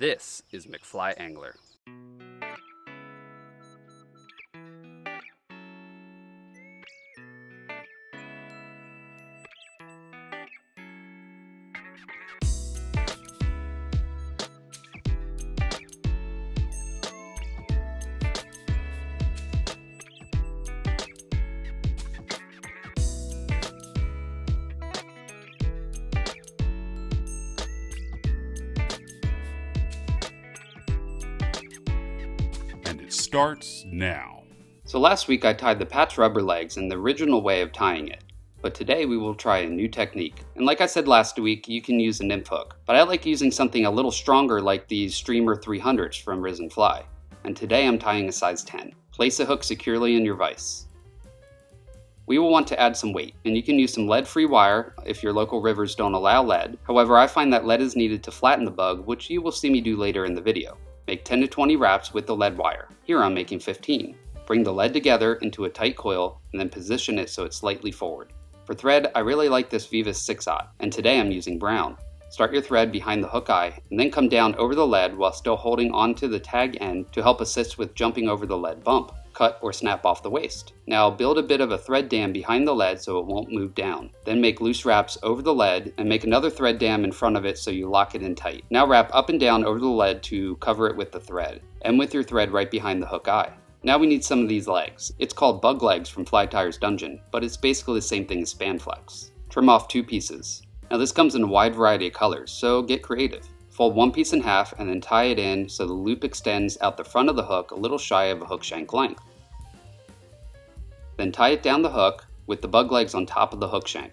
This is McFly Angler. Starts now. So last week I tied the patch rubber legs in the original way of tying it, but today we will try a new technique. And like I said last week, you can use a nymph hook, but I like using something a little stronger like these Streamer 300s from Resin Fly. And today I'm tying a size 10. Place a hook securely in your vise. We will want to add some weight, and you can use some lead-free wire if your local rivers don't allow lead. However, I find that lead is needed to flatten the bug, which you will see me do later in the video. Make 10 to 20 wraps with the lead wire. Here I'm making 15. Bring the lead together into a tight coil and then position it so it's slightly forward. For thread, I really like this Vivus 6/0, and today I'm using brown. Start your thread behind the hook eye and then come down over the lead while still holding onto the tag end to help assist with jumping over the lead bump. Cut or snap off the waist. Now build a bit of a thread dam behind the lead so it won't move down. Then make loose wraps over the lead and make another thread dam in front of it so you lock it in tight. Now wrap up and down over the lead to cover it with the thread, and with your thread right behind the hook eye. Now we need some of these legs. It's called bug legs from Fly Tyer's Dungeon, but it's basically the same thing as Spanflex. Trim off 2 pieces. Now this comes in a wide variety of colors, so get creative. Fold one piece in half and then tie it in so the loop extends out the front of the hook a little shy of a hook shank length. Then tie it down the hook with the bug legs on top of the hook shank.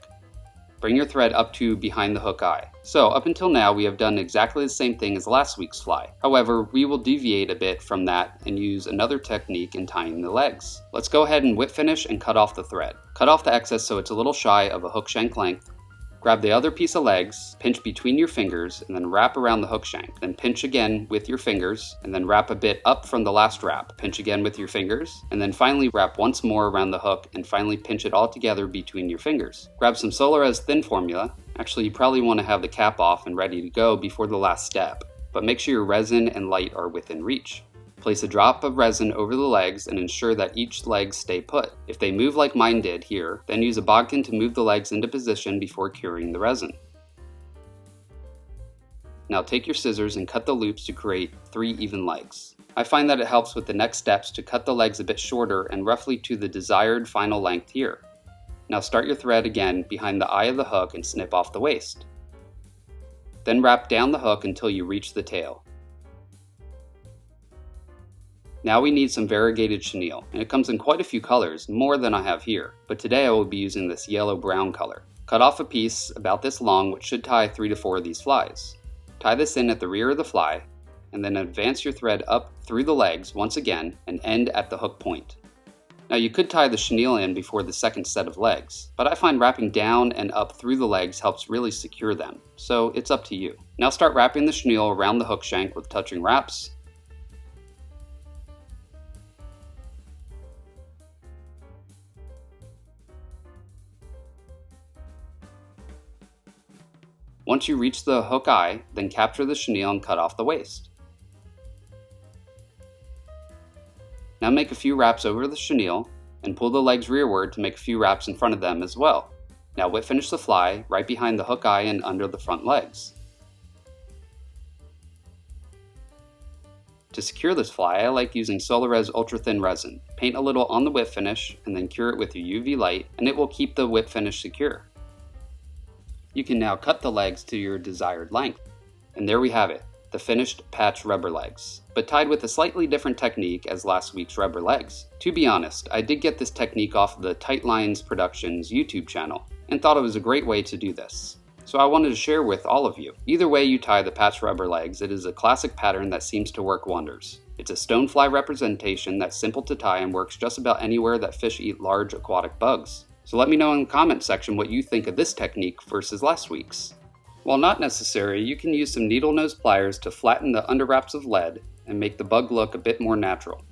Bring your thread up to behind the hook eye. So up until now we have done exactly the same thing as last week's fly. However, we will deviate a bit from that and use another technique in tying the legs. Let's go ahead and whip finish and cut off the thread. Cut off the excess so it's a little shy of a hook shank length. Grab the other piece of legs, pinch between your fingers, and then wrap around the hook shank. Then pinch again with your fingers, and then wrap a bit up from the last wrap. Pinch again with your fingers, and then finally wrap once more around the hook, and finally pinch it all together between your fingers. Grab some Solarez thin formula. Actually, you probably want to have the cap off and ready to go before the last step, but make sure your resin and light are within reach. Place a drop of resin over the legs and ensure that each leg stay put. If they move like mine did here, then use a bodkin to move the legs into position before curing the resin. Now take your scissors and cut the loops to create 3 even legs. I find that it helps with the next steps to cut the legs a bit shorter and roughly to the desired final length here. Now start your thread again behind the eye of the hook and snip off the waist. Then wrap down the hook until you reach the tail. Now we need some variegated chenille, and it comes in quite a few colors, more than I have here, but today I will be using this yellow-brown color. Cut off a piece about this long which should tie 3 to 4 of these flies. Tie this in at the rear of the fly, and then advance your thread up through the legs once again and end at the hook point. Now you could tie the chenille in before the second set of legs, but I find wrapping down and up through the legs helps really secure them, so it's up to you. Now start wrapping the chenille around the hook shank with touching wraps. Once you reach the hook eye, then capture the chenille and cut off the waist. Now make a few wraps over the chenille and pull the legs rearward to make a few wraps in front of them as well. Now whip finish the fly right behind the hook eye and under the front legs. To secure this fly, I like using Solarez ultra thin resin. Paint a little on the whip finish and then cure it with your UV light, and it will keep the whip finish secure. You can now cut the legs to your desired length. And there we have it, the finished patch rubber legs, but tied with a slightly different technique as last week's rubber legs. To be honest, I did get this technique off of the Tight Lines Productions YouTube channel and thought it was a great way to do this. So I wanted to share with all of you. Either way you tie the patch rubber legs, it is a classic pattern that seems to work wonders. It's a stonefly representation that's simple to tie and works just about anywhere that fish eat large aquatic bugs. So let me know in the comment section what you think of this technique versus last week's. While not necessary, you can use some needle nose pliers to flatten the underwraps of lead and make the bug look a bit more natural.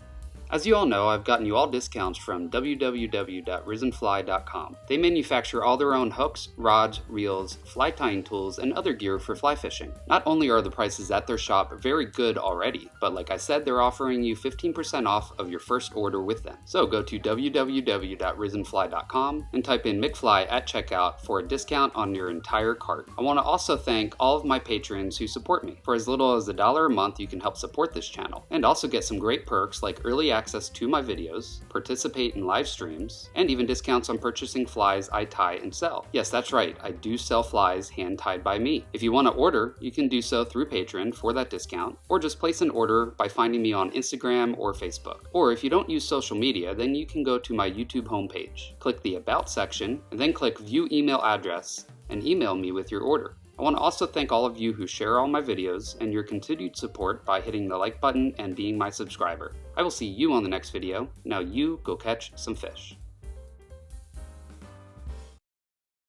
As you all know, I've gotten you all discounts from www.risenfly.com. They manufacture all their own hooks, rods, reels, fly tying tools, and other gear for fly fishing. Not only are the prices at their shop very good already, but like I said, they're offering you 15% off of your first order with them. So go to www.risenfly.com and type in McFly at checkout for a discount on your entire cart. I want to also thank all of my patrons who support me. For as little as $1 a month, you can help support this channel and also get some great perks like early access to my videos, participate in live streams, and even discounts on purchasing flies I tie and sell. Yes, that's right, I do sell flies hand tied by me. If you want to order, you can do so through Patreon for that discount, or just place an order by finding me on Instagram or Facebook. Or if you don't use social media, then you can go to my YouTube homepage, click the About section, and then click View Email Address and email me with your order. I want to also thank all of you who share all my videos and your continued support by hitting the like button and being my subscriber. I will see you on the next video. Now you go catch some fish.